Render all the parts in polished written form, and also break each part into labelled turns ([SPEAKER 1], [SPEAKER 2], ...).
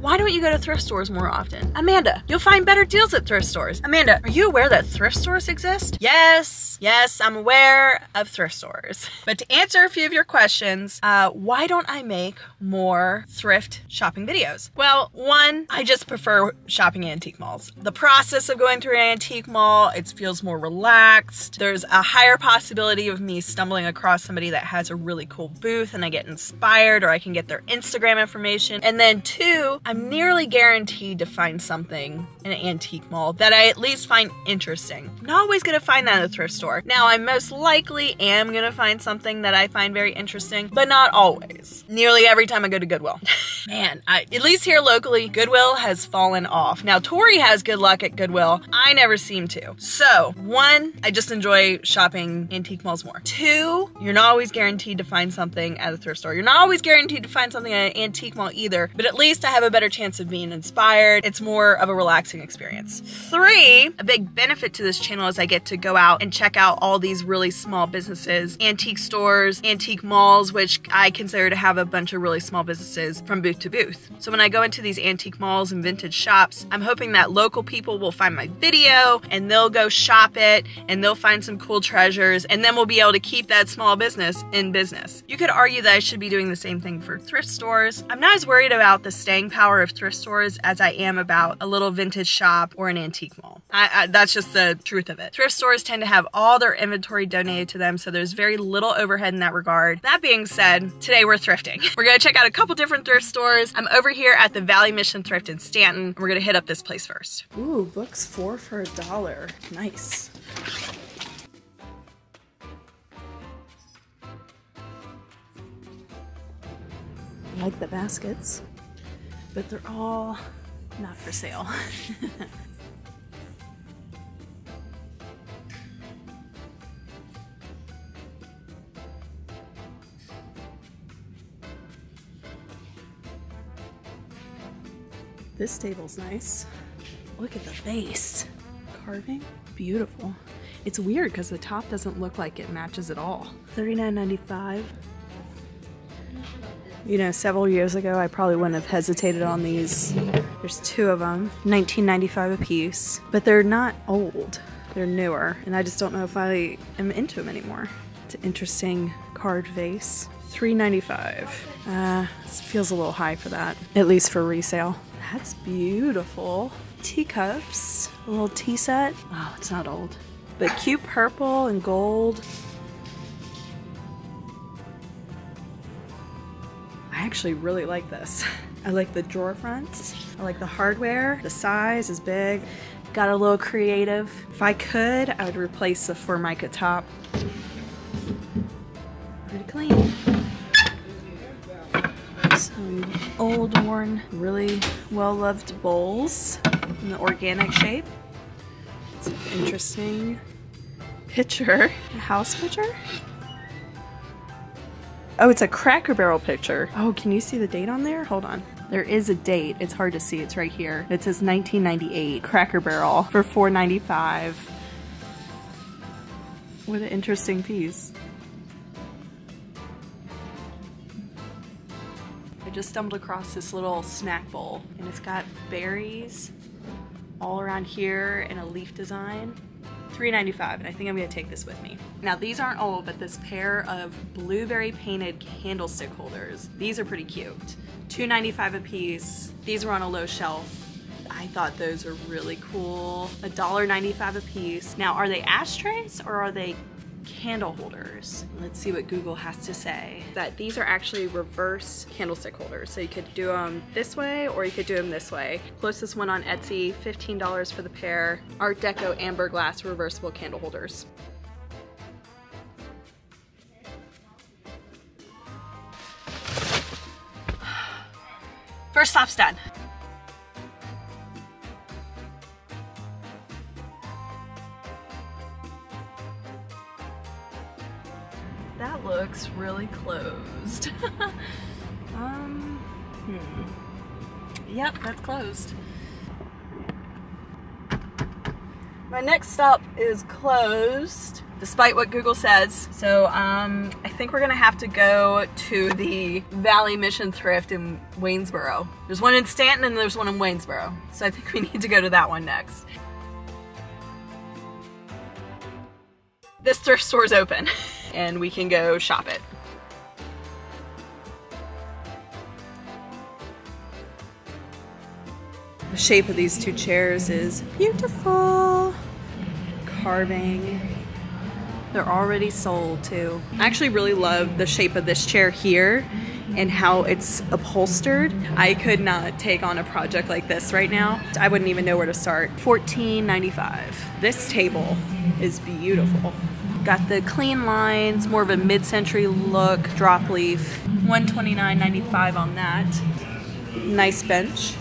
[SPEAKER 1] Why don't you go to thrift stores more often? Amanda, you'll find better deals at thrift stores. Amanda, are you aware that thrift stores exist? Yes, I'm aware of thrift stores. But to answer a few of your questions, why don't I make more thrift shopping videos? Well, one, I just prefer shopping in antique malls. The process of going through an antique mall, it feels more relaxed. There's a higher possibility of me stumbling across somebody that has a really cool booth and I get inspired, or I can get their Instagram information. And then two, I'm nearly guaranteed to find something in an antique mall that I at least find interesting. I'm not always gonna find that at a thrift store. Now, I most likely am gonna find something that I find very interesting, but not always. Nearly every time I go to Goodwill. Man, at least here locally, Goodwill has fallen off. Now, Tori has good luck at Goodwill. I never seem to. So, one, I just enjoy shopping antique malls more. Two, you're not always guaranteed to find something at a thrift store. You're not always guaranteed to find something at an antique mall either, but at least I have a better chance of being inspired. It's more of a relaxing experience. Three, a big benefit to this channel is I get to go out and check out all these really small businesses, antique stores, antique malls, which I consider to have a bunch of really small businesses from booth to booth. So when I go into these antique malls and vintage shops, I'm hoping that local people will find my video and they'll go shop it and they'll find some cool treasures, and then we'll be able to keep that small business in business. You could argue that I should be doing the same thing for thrift stores. I'm not as worried about the staying power of thrift stores as I am about a little vintage shop or an antique mall. That's just the truth of it. Thrift stores tend to have all their inventory donated to them, so there's very little overhead in that regard. That being said, today we're thrifting. We're gonna check out a couple different thrift stores. I'm over here at the Valley Mission Thrift in Stanton, and we're gonna hit up this place first. Ooh, books 4 for $1. Nice. I like the baskets, but they're all not for sale. This table's nice. Look at the base. Carving, beautiful. It's weird because the top doesn't look like it matches at all. $39.95. You know, several years ago, I probably wouldn't have hesitated on these. There's 2 of them, $19.95 a piece, but they're not old. They're newer, and I just don't know if I am into them anymore. It's an interesting carved vase. $3.95. This feels a little high for that, at least for resale. That's beautiful. Teacups, a little tea set. Oh, it's not old, but cute purple and gold. I actually really like this. I like the drawer fronts. I like the hardware. The size is big. Got a little creative. If I could, I would replace the Formica top. Pretty clean. Some old, worn, really well-loved bowls in the organic shape. It's an interesting picture. A house picture? Oh, it's a Cracker Barrel picture. Oh, can you see the date on there? Hold on. There is a date. It's hard to see. It's right here. It says 1998 Cracker Barrel for $4.95. What an interesting piece. I just stumbled across this little snack bowl, and it's got berries all around here and a leaf design. $3.95, and I think I'm gonna take this with me. Now, these aren't old, but this pair of blueberry painted candlestick holders, these are pretty cute. $2.95 a piece. These were on a low shelf. I thought those are really cool. $1.95 a piece. Now, are they ashtrays or are they candle holders? Let's see what Google has to say. That these are actually reverse candlestick holders. So you could do them this way or you could do them this way. Closest one on Etsy, $15 for the pair. Art Deco amber glass reversible candle holders. First stop's done. That looks really closed. Yep, that's closed. My next stop is closed. despite what Google says. So I think we're gonna have to go to the Valley Mission Thrift in Waynesboro. There's one in Stanton and there's one in Waynesboro. So I think we need to go to that one next. This thrift store's open and we can go shop it. The shape of these two chairs is beautiful. Carving. They're already sold too. I actually really love the shape of this chair here and how it's upholstered. I could not take on a project like this right now. I wouldn't even know where to start. $14.95. This table is beautiful. Got the clean lines, more of a mid-century look, drop leaf. $129.95 on that. Nice bench.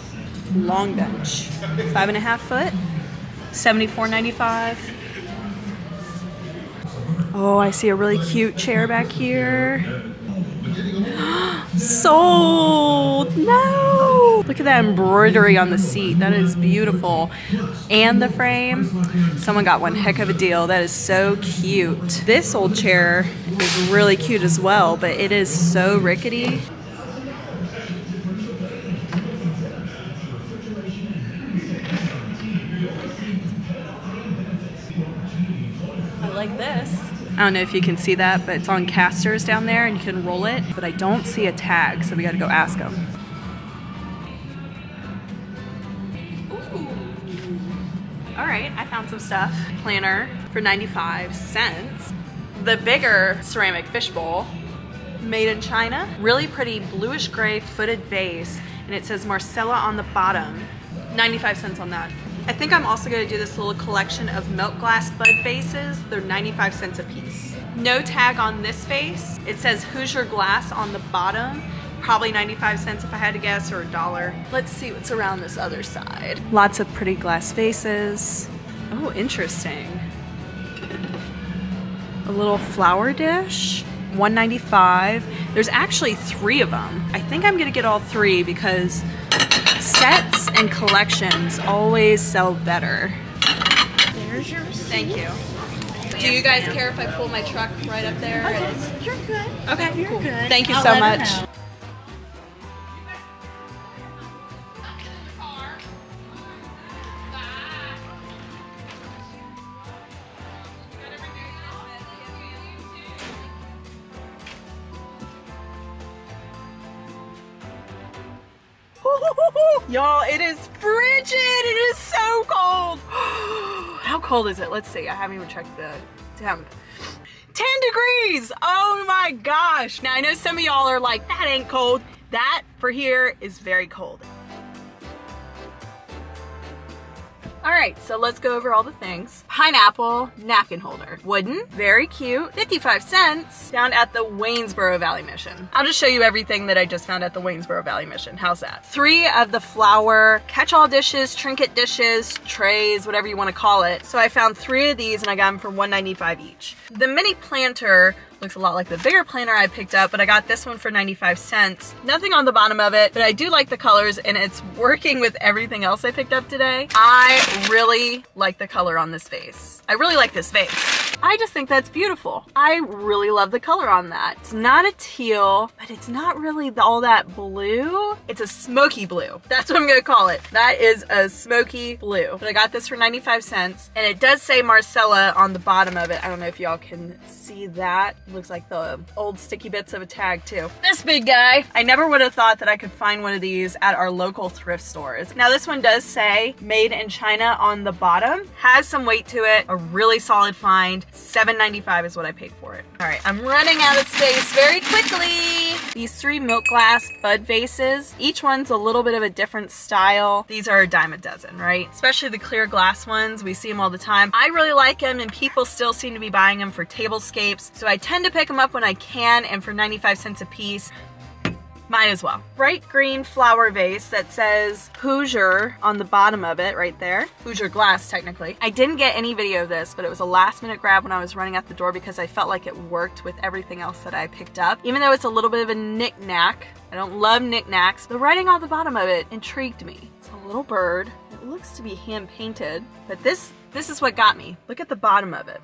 [SPEAKER 1] Long bench, 5.5 foot, $74.95. Oh, I see a really cute chair back here. Sold! No! Look at that embroidery on the seat. That is beautiful. And the frame. Someone got one heck of a deal. That is so cute. This old chair is really cute as well, but it is so rickety. Like this. I don't know if you can see that, but it's on casters down there and you can roll it, but I don't see a tag, so we gotta go ask them. Ooh. All right, I found some stuff. Planner for 95 cents. The bigger ceramic fishbowl, made in China. Really pretty bluish gray footed vase, and it says Marcella on the bottom. 95 cents on that. I think I'm also going to do this little collection of milk glass bud vases. They're 95 cents a piece. No tag on this vase. It says Hoosier glass on the bottom. Probably 95 cents if I had to guess, or $1. Let's see what's around this other side. Lots of pretty glass vases. Oh, interesting. A little flower dish. $1.95. There's actually 3 of them. I think I'm going to get all 3 because sets and collections always sell better.
[SPEAKER 2] There's your receipt.
[SPEAKER 1] Thank you. Do you guys care if I pull my truck right up there?
[SPEAKER 2] Okay, you're good.
[SPEAKER 1] Okay,
[SPEAKER 2] you're
[SPEAKER 1] cool.
[SPEAKER 2] good.
[SPEAKER 1] Thank you
[SPEAKER 2] I'll
[SPEAKER 1] so
[SPEAKER 2] let her
[SPEAKER 1] much.
[SPEAKER 2] know.
[SPEAKER 1] Y'all, it is frigid. It is so cold. How cold is it? Let's see. I haven't even checked the temp. 10 degrees. Oh my gosh. Now I know some of y'all are like, that ain't cold. That for here is very cold. All right, so let's go over all the things. Pineapple napkin holder. Wooden, very cute, 55 cents, down at the Waynesboro Valley Mission. I'll just show you everything that I just found at the Waynesboro Valley Mission. How's that? 3 of the flower catch-all dishes, trinket dishes, trays, whatever you want to call it. So I found 3 of these and I got them for $1.95 each. The mini planter looks a lot like the bigger planter I picked up, but I got this one for 95 cents. Nothing on the bottom of it, but I do like the colors and it's working with everything else I picked up today. I really like the color on this vase. I really like this vase. I just think that's beautiful. I really love the color on that. It's not a teal, but it's not really all that blue. It's a smoky blue. That's what I'm gonna call it. That is a smoky blue. But I got this for 95 cents and it does say Marcella on the bottom of it. I don't know if y'all can see that. It looks like the old sticky bits of a tag too. This big guy. I never would have thought that I could find one of these at our local thrift stores. Now this one does say made in China on the bottom. Has some weight to it. A really solid find. $7.95 is what I paid for it. All right, I'm running out of space very quickly. These 3 milk glass bud vases. Each one's a little bit of a different style. These are a dime a dozen, right? Especially the clear glass ones. We see them all the time. I really like them and people still seem to be buying them for tablescapes. So I tend to pick them up when I can, and for 95 cents a piece, might as well. Bright green flower vase that says Hoosier on the bottom of it right there. Hoosier glass, technically. I didn't get any video of this, but it was a last minute grab when I was running out the door because I felt like it worked with everything else that I picked up. Even though it's a little bit of a knick-knack, I don't love knick-knacks, the writing on the bottom of it intrigued me. It's a little bird. It looks to be hand painted, but this is what got me. Look at the bottom of it.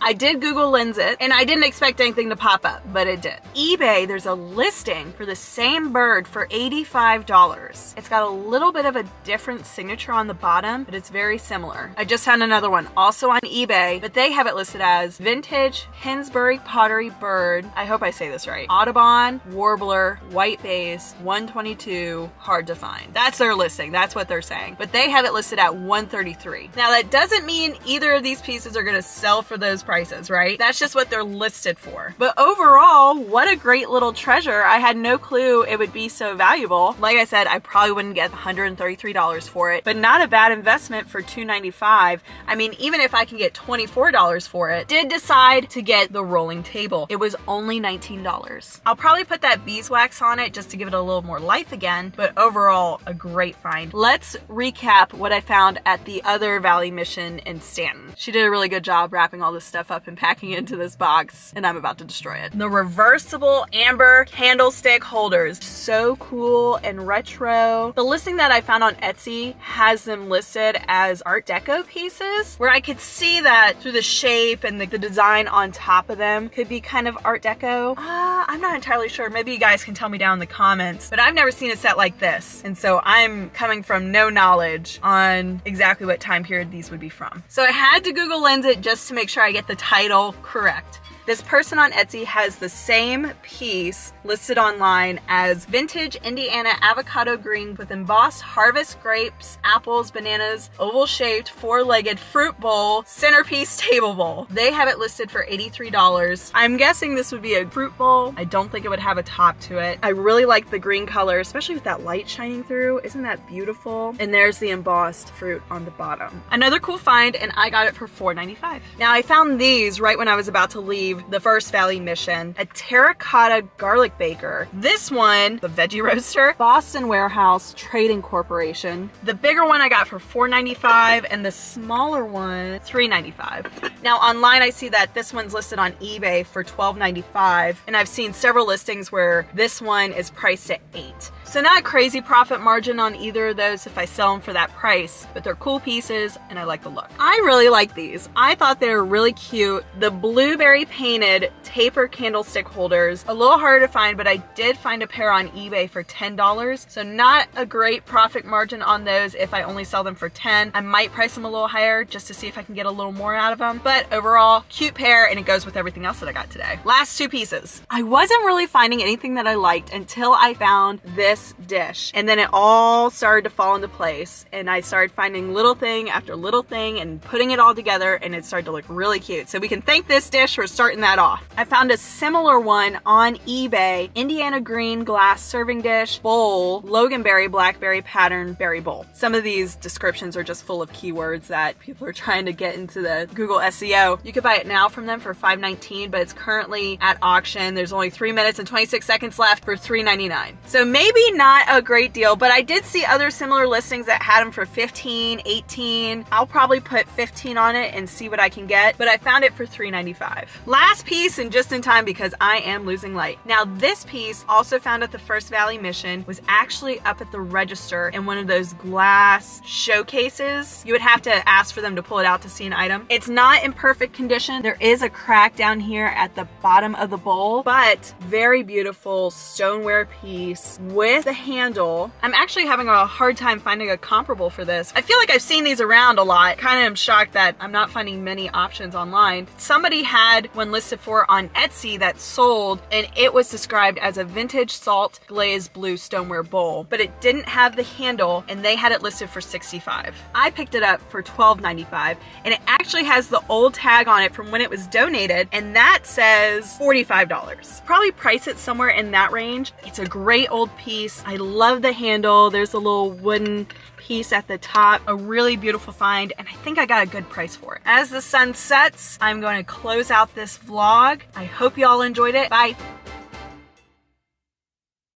[SPEAKER 1] I did Google Lens it, and I didn't expect anything to pop up, but it did. eBay, there's a listing for the same bird for $85. It's got a little bit of a different signature on the bottom, but it's very similar. I just found another one also on eBay, but they have it listed as Vintage Hinsbury Pottery Bird. I hope I say this right. Audubon Warbler White Base 122, hard to find. That's their listing. That's what they're saying. But they have it listed at $133. Now that doesn't mean either of these pieces are gonna sell for those prices, right? That's just what they're listed for. But overall, what a great little treasure. I had no clue it would be so valuable. Like I said, I probably wouldn't get $133 for it, but not a bad investment for $295. I mean, even if I can get $24 for it, did decide to get the rolling table. It was only $19. I'll probably put that beeswax on it just to give it a little more life again, but overall, a great find. Let's recap what I found at the other Valley mission in Stanton. She did a really good job wrapping all this stuff up and packing it into this box, and I'm about to destroy it. The reversible amber candlestick holders. So cool and retro. The listing that I found on Etsy has them listed as Art Deco pieces, where I could see that through the shape and the design on top of them could be kind of Art Deco. I'm not entirely sure. Maybe you guys can tell me down in the comments, but I've never seen a set like this, and so I'm coming from no knowledge on exactly what time period these would be from. So I had to Google Lens it just to make sure I get the title correct. This person on Etsy has the same piece listed online as Vintage Indiana Avocado Green with embossed harvest grapes, apples, bananas, oval-shaped, four-legged fruit bowl, centerpiece table bowl. They have it listed for $83. I'm guessing this would be a fruit bowl. I don't think it would have a top to it. I really like the green color, especially with that light shining through. Isn't that beautiful? And there's the embossed fruit on the bottom. Another cool find, and I got it for $4.95. Now I found these right when I was about to leave the First Valley mission, a terracotta garlic baker. This one, the veggie roaster, Boston Warehouse Trading Corporation. The bigger one I got for $4.95 and the smaller one, $3.95. Now online I see that this one's listed on eBay for $12.95, and I've seen several listings where this one is priced at $8. So not a crazy profit margin on either of those if I sell them for that price, but they're cool pieces and I like the look. I really like these. I thought they were really cute. The blueberry painted taper candlestick holders, a little harder to find, but I did find a pair on eBay for $10. So not a great profit margin on those if I only sell them for $10. I might price them a little higher just to see if I can get a little more out of them. But overall, cute pair, and it goes with everything else that I got today. Last two pieces. I wasn't really finding anything that I liked until I found this dish, and then it all started to fall into place, and I started finding little thing after little thing and putting it all together, and it started to look really cute. So we can thank this dish for starting that off. I found a similar one on eBay, Indiana green glass serving dish bowl, Loganberry blackberry pattern berry bowl. Some of these descriptions are just full of keywords that people are trying to get into the Google SEO. You could buy it now from them for $5.19, but it's currently at auction. There's only 3 minutes and 26 seconds left for $3.99. So maybe not a great deal, but I did see other similar listings that had them for $15, $18. I'll probably put $15 on it and see what I can get, but I found it for $3.95. Last piece, and just in time because I am losing light. Now this piece, also found at the First Valley mission, was actually up at the register in one of those glass showcases. You would have to ask for them to pull it out to see an item. It's not in perfect condition. There is a crack down here at the bottom of the bowl, but very beautiful stoneware piece with the handle. I'm actually having a hard time finding a comparable for this. I feel like I've seen these around a lot. Kind of am shocked that I'm not finding many options online. Somebody had one listed for on Etsy that sold, and it was described as a vintage salt glazed blue stoneware bowl, but it didn't have the handle, and they had it listed for $65. I picked it up for $12.95, and it actually has the old tag on it from when it was donated, and that says $45. Probably price it somewhere in that range. It's a great old piece. I love the handle. There's a little wooden piece at the top. A really beautiful find, and I think I got a good price for it. As the sun sets, I'm going to close out this vlog. I hope you all enjoyed it. Bye.